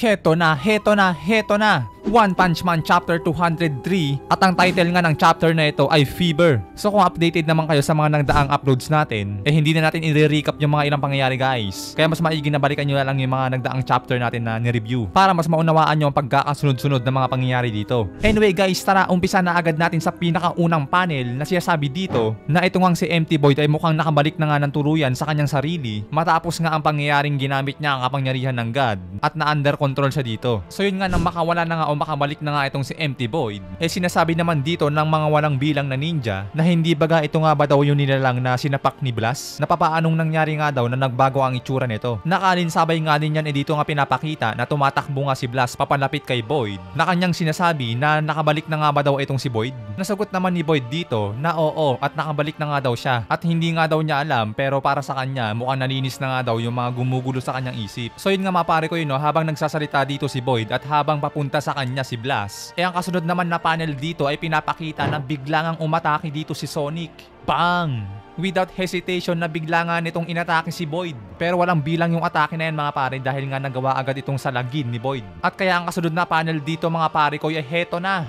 Heto na, heto na, heto na! One Punch Man Chapter 203 at ang title nga ng chapter na ito ay Fever. So kung updated naman kayo sa mga nagdaang uploads natin, hindi na natin i-recap yung mga ilang pangyayari guys. Kaya mas maigi na balikan nyo na lang yung mga nagdaang chapter natin na ni-review para mas maunawaan nyo ang pagkakasunod-sunod ng mga pangyayari dito. Anyway guys, tara umpisa na agad natin sa pinakaunang panel na sinasabi dito na ito ngang si Empty Void ay mukhang nakabalik na nga ng tuluyan sa kanyang sarili matapos nga ang pangyayaring ginamit niya ang kapangyarihan ng God at na under control siya dito. So yun nga nang makawala na nga o makabalik na nga itong si Empty Void, sinasabi naman dito ng mga walang bilang na ninja na hindi baga ito nga ba daw yung nilalang na sinapak ni Blast? Napapaanong nangyari nga daw na nagbago ang itsura nito? Nakalinsabay nga din yan dito nga pinapakita na tumatakbo nga si Blast papalapit kay Void na kanyang sinasabi na nakabalik na nga ba daw itong si Void? Nasagot naman ni Void dito na oo at nakabalik na nga daw siya at hindi nga daw niya alam pero para sa kanya mukhang nalinis na nga daw yung mga gumugulo sa kanyang isip. So yun nga mapare ko yun no, habang nagsasalita dito si Void at habang papunta sa kanya si Blast, ang kasunod naman na panel dito ay pinapakita na biglang umatake dito si Sonic. Bang! Without hesitation na bigla nga nitong inatake si Void. Pero walang bilang yung atake na yan mga pare dahil nga nagawa agad itong salagin ni Void. At kaya ang kasunod na panel dito mga pare ko ay heto na.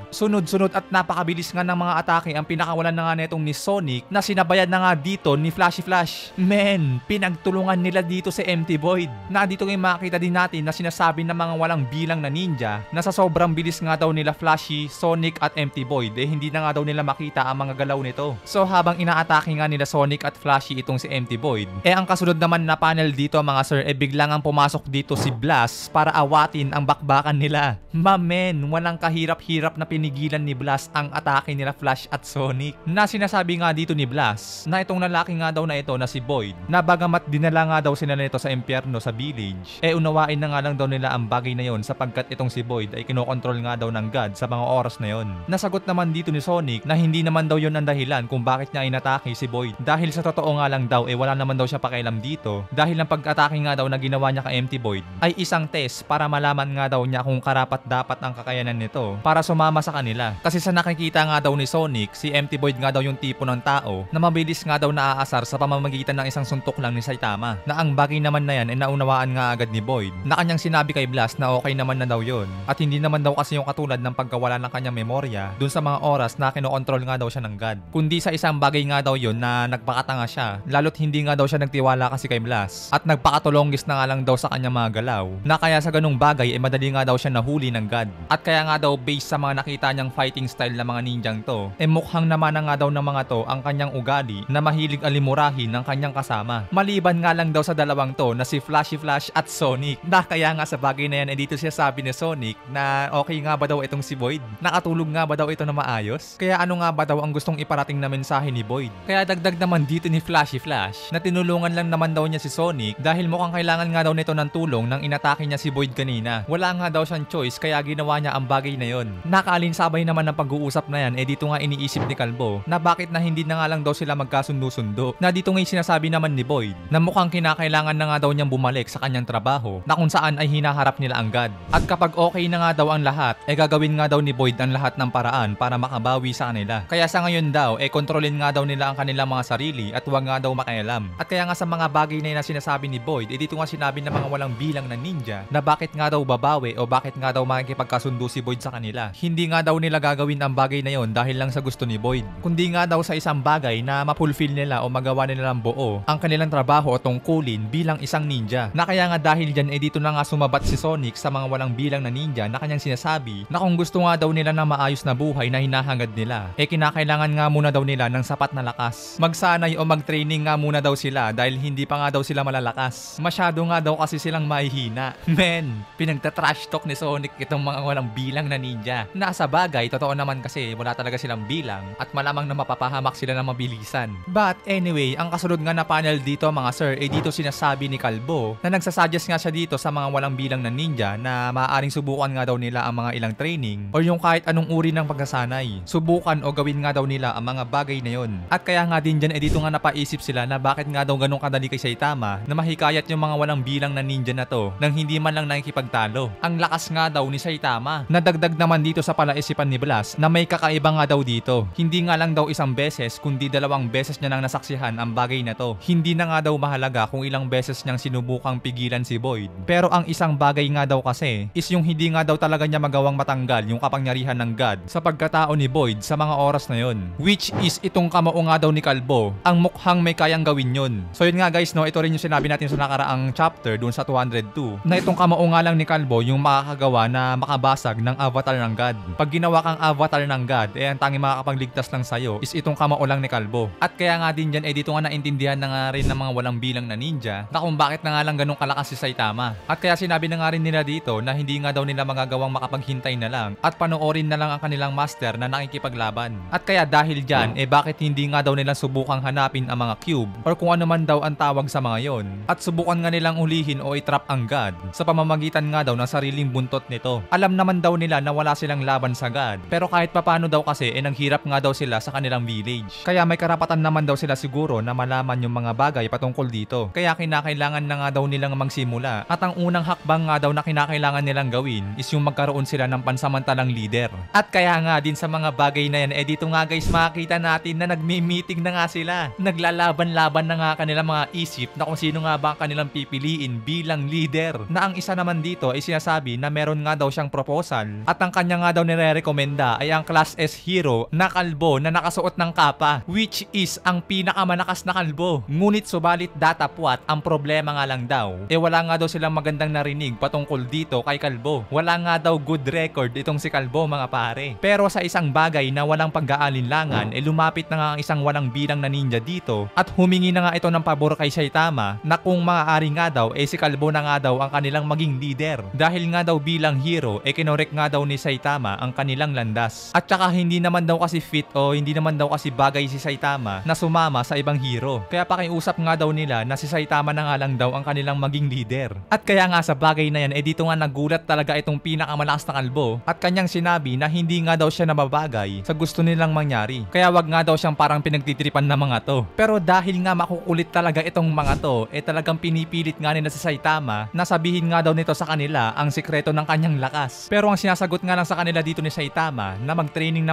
Sunod-sunod at napakabilis nga ng mga atake ang pinakawalan na nga netong ni Sonic na sinabayan na nga dito ni Flashy Flash. Men, pinagtulungan nila dito si Empty Void. Na dito ngayon makita din natin na sinasabi ng mga walang bilang na ninja na sa sobrang bilis nga daw nila Flashy, Sonic at Empty Void hindi na nga daw nila makita ang mga galaw nito. So habang inaatake nga nila Sonic at Flashy itong si Empty Void, ang kasunod naman na panel dito mga sir biglang ang pumasok dito si Blast para awatin ang bakbakan nila. Men, walang kahirap-hirap na pinigilan ni Blast ang atake nila Flash at Sonic. Na sinasabi nga dito ni Blast na itong lalaki nga daw na ito na si Void na bagamat dinala nga daw sila nito sa impyerno sa village, unawain na nga lang daw nila ang bagay na yon sapagkat itong si Void ay kinokontrol nga daw ng God sa mga oras na yon. Nasagot naman dito ni Sonic na hindi naman daw yon ang dahilan kung bakit niya inatake si Void dahil sa totoo nga lang daw wala naman daw siya pakialam dito dahil ang pag-atake nga daw na ginawa niya kay Empty Void ay isang test para malaman nga daw niya kung karapat dapat ang kakayanan nito para sumama sa kanila. Kasi sa nakikita nga daw ni Sonic, si Empty Void nga daw yung tipo ng tao na mabilis nga daw naaasar sa pamamagitan ng isang suntok lang ni Saitama. Na ang bagay naman na yan ay naunawaan nga agad ni Void na kanyang sinabi kay Blast na okay naman na daw yon at hindi naman daw kasi yung katulad ng pagkawala ng kanyang memorya dun sa mga oras na kinokontrol nga daw siya ng God. Kundi sa isang bagay nga daw yon na nagpakatanga siya lalo't hindi nga daw siya nagtiwala kasi kay Blast at nagpakatulongis na nga lang daw sa kanyang mga galaw na kaya sa ganung bagay madali nga daw siya nahuli ng God. At kaya nga daw based sa mga nakita niyang fighting style ng mga ninjang to, mukhang naman na nga daw ng mga to ang kanyang ugali na mahilig alimurahin ng kanyang kasama. Maliban nga lang daw sa dalawang to na si Flashy Flash at Sonic. Na kaya nga sa bagay na yan dito siya sabi ni Sonic na okay nga ba daw itong si Void? Nakatulog nga ba daw ito na maayos? Kaya ano nga ba daw ang gustong iparating na mensahe ni Void? Kaya dagdag naman dito ni Flashy Flash na tinulungan lang naman daw niya si Sonic dahil mukhang kailangan nga daw nito ng tulong nang inatake niya si Void kanina. Wala nga daw siyang choice kaya ginawa niya ang bagay na yon. Nakalinsabay naman ng pag-uusap na yan dito nga iniisip ni Kalbo na bakit na hindi na nga lang daw sila magkasundo-sundo. Na dito nga sinasabi naman ni Void na mukhang kinakailangan na nga daw niyang bumalik sa kanyang trabaho na kung saan ay hinaharap nila ang God. At kapag okay na nga daw ang lahat, gagawin nga daw ni Void ang lahat ng paraan para makabawi sa kanila. Kaya sa ngayon daw, kontrolin nga daw nila ang kanilang mga sarili at huwag nga daw makialam. At kaya nga sa mga bagay na sinasabi ni Void, dito nga sinabi ng mga walang bilang na ninja na bakit nga daw babawi o bakit nga daw makikipagkasundo si Void sa kanila. Hindi nga daw nila gagawin ang bagay na yon dahil lang sa gusto ni Void. Kundi nga daw sa isang bagay na mapulfill nila o magawa nila ng buo ang kanilang trabaho o tungkulin bilang isang ninja. Na kaya nga dahil dyan dito na nga sumabat si Sonic sa mga walang bilang na ninja na kanyang sinasabi na kung gusto nga daw nila ng maayos na buhay na hinahangad nila, kinakailangan nga muna daw nila ng sapat na lakas. Magsanay o mag-training nga muna daw sila dahil hindi pa nga daw sila malalakas. Masyado nga daw kasi silang mahihina. Men, pinagta-trash talk ni Sonic itong mga walang bilang na ninja. Nasa bagay, totoo naman kasi wala talaga silang bilang at malamang na mapapahamak sila ng mabilisan. But anyway, ang kasunod nga na panel dito mga sir, dito sinasabi ni Kalbo na nagsasuggest nga siya dito sa mga walang bilang na ninja na maaaring subukan nga daw nila ang mga ilang training or yung kahit anong uri ng pagkasanay. Subukan o gawin nga daw nila ang mga bagay na yon. At kaya nga din dyan dito nga napaisip sila na bakit nga daw ganun kadali kay Saitama na mahikayat yung mga walang bilang na ninja na to nang hindi man lang nakikipagtalo. Ang lakas nga daw ni Saitama. Nadagdag naman dito sa pala kaisipan ni Blas na may kakaiba nga daw dito. Hindi nga lang daw isang beses kundi 2 beses niya nang nasaksihan ang bagay na to. Hindi na nga daw mahalaga kung ilang beses niyang sinubukang pigilan si Boyd. Pero ang isang bagay nga daw kasi is yung hindi nga daw talaga niya magawang matanggal yung kapangyarihan ng God sa pagkatao ni Boyd sa mga oras na yon. Which is itong kamao nga daw ni Kalbo ang mukhang may kayang gawin yun. So yun nga guys, no, ito rin yung sinabi natin sa nakaraang chapter dun sa 202 na itong kamao nga lang ni Kalbo yung makakagawa na makabasag ng avatar ng God. Pag ginawa kang avatar ng God, ang tanging makakapagligtas lang sa'yo is itong kamao lang ni Kalbo. At kaya nga din dyan, dito nga naintindihan na nga rin ng mga walang bilang na ninja na kung bakit na nga lang ganun kalakas si Saitama. At kaya sinabi na nga rin nila dito na hindi nga daw nila magagawang makapaghintay na lang at panoorin na lang ang kanilang master na nakikipaglaban. At kaya dahil dyan, bakit hindi nga daw nila subukang hanapin ang mga cube or kung ano man daw ang tawag sa mga yon at subukan nga nilang ulihin o itrap ang God sa pamamagitan nga daw ng sariling buntot nito. Alam naman daw nila na wala silang laban sa God, pero kahit papano daw kasi naghirap nga daw sila sa kanilang village. Kaya may karapatan naman daw sila siguro na malaman yung mga bagay patungkol dito. Kaya kinakailangan na nga daw nilang magsimula at ang unang hakbang nga daw na kinakailangan nilang gawin is yung magkaroon sila ng pansamantalang leader. At kaya nga din sa mga bagay na yan, dito nga guys makikita natin na nagmi-meeting na nga sila. Naglalaban-laban na nga kanilang mga isip na kung sino nga ba ang kanilang pipiliin bilang leader. Na ang isa naman dito ay sinasabi na meron nga daw siyang proposal at ang kanya nga daw nire-recommenda ay ang Class S hero na kalbo na nakasuot ng kapa, which is ang pinakamalakas na kalbo. Ngunit subalit datapwat, ang problema nga lang daw wala nga daw silang magandang narinig patungkol dito kay Kalbo. Wala nga daw good record itong si Kalbo mga pare. Pero sa isang bagay na walang pag-aalinlangan lumapit na nga ang isang walang bilang na ninja dito at humingi na nga ito ng pabor kay Saitama na kung maaari nga daw si Kalbo na nga daw ang kanilang maging leader. Dahil nga daw bilang hero kinorek nga daw ni Saitama ang kanilang landas. At saka hindi naman daw kasi fit o hindi naman daw kasi bagay si Saitama na sumama sa ibang hero. Kaya pakiusap nga daw nila na si Saitama na nga lang daw ang kanilang maging leader. At kaya nga sa bagay na yan dito nga nagulat talaga itong pinakamalakas na kalbo at kanyang sinabi na hindi nga daw siya nababagay sa gusto nilang mangyari. Kaya wag nga daw siyang parang pinagtitripan na mga to. Pero dahil nga makukulit talaga itong mga to, talagang pinipilit nga nila sa Saitama na sabihin nga daw nito sa kanila ang sikreto ng kanyang lakas. Pero ang sinasagot nga lang sa kanila dito ni Saitama na mag-training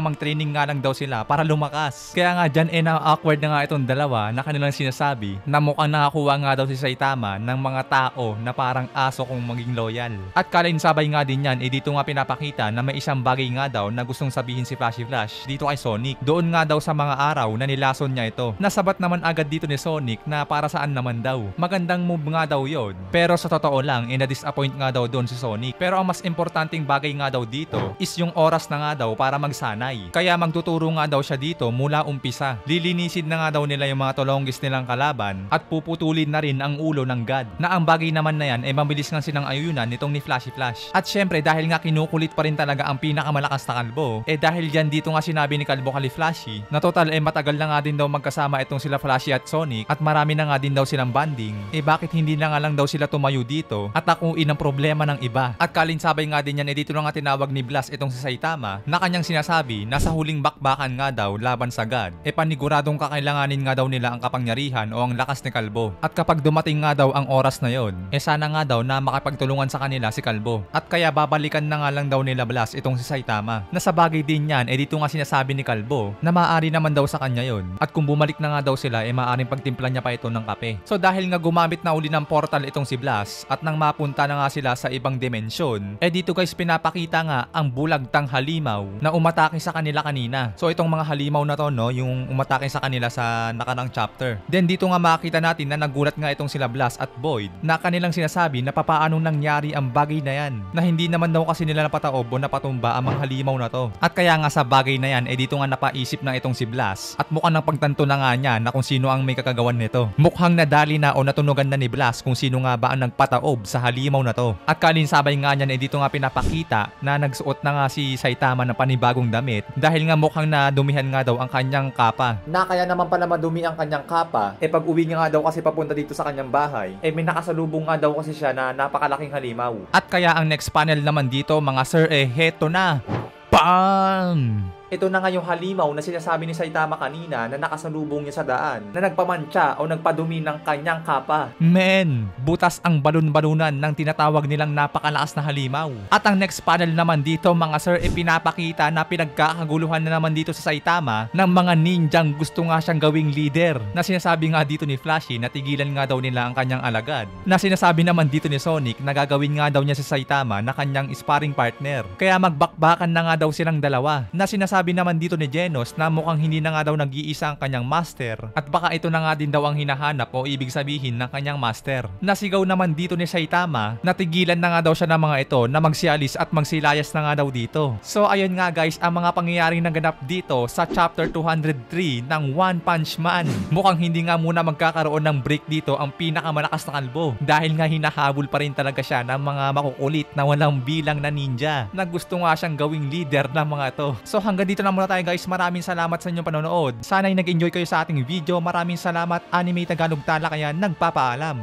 nga lang daw sila para lumakas. Kaya nga dyan na-awkward na nga itong dalawa na kanilang sinasabi na mukhang nakakuha nga daw si Saitama ng mga tao na parang aso kung maging loyal. At kalinsabay nga din yan, dito nga pinapakita na may isang bagay nga daw na gustong sabihin si Flashy Flash dito kay Sonic. Doon nga daw sa mga araw na nilason niya ito. Nasabat naman agad dito ni Sonic na para saan naman daw. Magandang move nga daw yon. Pero sa totoo lang, na-disappoint nga daw doon si Sonic. Pero ang mas importanteng bagay nga daw dito is yung oras na nga daw para magsanay. Kaya magtuturo nga daw siya dito mula umpisa. Lilinisin na nga daw nila yung mga tolonggis nilang kalaban at puputulin na rin ang ulo ng God. Na ang bagay naman na yan mabilis nga silang ayunan nitong ni Flashy Flash. At syempre dahil nga kinukulit pa rin talaga ang pinakamalakas na kalbo, dahil dyan dito nga sinabi ni Kalbo kay Flashy na total matagal na nga din daw magkasama itong sila Flashy at Sonic at marami na nga din daw silang banding. Bakit hindi na nga lang daw sila tumayo dito at akuin ang problema ng iba. At kalinsabay nga din yan dito na nga tinawag ni Blas itong si Saitama na kanyang sinasabi na sa huling bakbakan nga daw laban sa God paniguradong kakailanganin nga daw nila ang kapangyarihan o ang lakas ni Kalbo. At kapag dumating nga daw ang oras na yon, sana nga daw na makapagtulungan sa kanila si Kalbo. At kaya babalikan na nga lang daw nila Blas itong si Saitama. Na sa bagay din yan dito nga sinasabi ni Kalbo na maaari naman daw sa kanya yon. At kung bumalik na nga daw sila maaaring pagtimplan niya pa ito ng kape. So dahil nga gumamit na uli ng portal itong si Blas at nang mapunta na nga sila sa ibang dimensyon, dito guys pinapakita nga ang bulagtang halimaw na umatake sa kanila kanina. So itong mga halimaw na to yung umatake sa kanila sa nakarang chapter. Then dito nga makita natin na nagulat nga itong sila Blas at Boyd na kanilang sinasabi na papaanong nangyari ang bagay na yan. Na hindi naman daw kasi nila napataob o napatumba ang mga halimaw na to. At kaya nga sa bagay na yan dito nga napaisip na itong si Blas at mukhang nang pagtanto na nga niya na kung sino ang may kakagawan nito. Mukhang nadali na o natunugan na ni Blas kung sino nga ba ang nagpataob sa halimaw na to. At kalinsabay nga niyan dito nga pinapakita na nagsuot na nga si Saitama ng panibagong damit dahil nga mukhang nadumihan nga daw ang kanyang kapa. Na kaya naman pala madumi ang kanyang kapa pag uwi niya nga daw kasi papunta dito sa kanyang bahay may nakasalubong nga daw kasi siya na napakalaking halimaw. At kaya ang next panel naman dito mga sir heto na. Bang! Ito na nga yung halimaw na sinasabi ni Saitama kanina na nakasalubong niya sa daan, na nagpamantsa o nagpadumi ng kanyang kapa. Men, butas ang balon-balunan ng tinatawag nilang napakalakas na halimaw. At ang next panel naman dito mga sir, ipinapakita na pinagkakaguluhan na naman dito sa Saitama ng mga ninjang gusto nga siyang gawing leader. Na sinasabi nga dito ni Flashy na tigilan nga daw nila ang kanyang alagad. Na sinasabi naman dito ni Sonic na gagawin nga daw niya si Saitama na kanyang sparring partner. Kaya magbakbakan na nga daw silang dalawa. Na sinasabi naman dito ni Genos na mukhang hindi na nga daw nag-iisa ang kanyang master. At baka ito na nga din daw ang hinahanap o ibig sabihin ng kanyang master. Nasigaw naman dito ni Saitama na tigilan na nga daw siya ng mga ito na magsialis at magsilayas na nga daw dito. So ayun nga guys ang mga pangyayaring naganap dito sa chapter 203 ng One Punch Man. Mukhang hindi nga muna magkakaroon ng break dito ang pinakamalakas na kalbo. Dahil nga hinahabol pa rin talaga siya ng mga makukulit na walang bilang na ninja na gusto nga siyang gawing leader ng mga to. So hanggang dito na muna tayo guys. Maraming salamat sa inyong panonood. Sana ay nag-enjoy kayo sa ating video. Maraming salamat. Anime Tagalog Tala kaya nagpapaalam.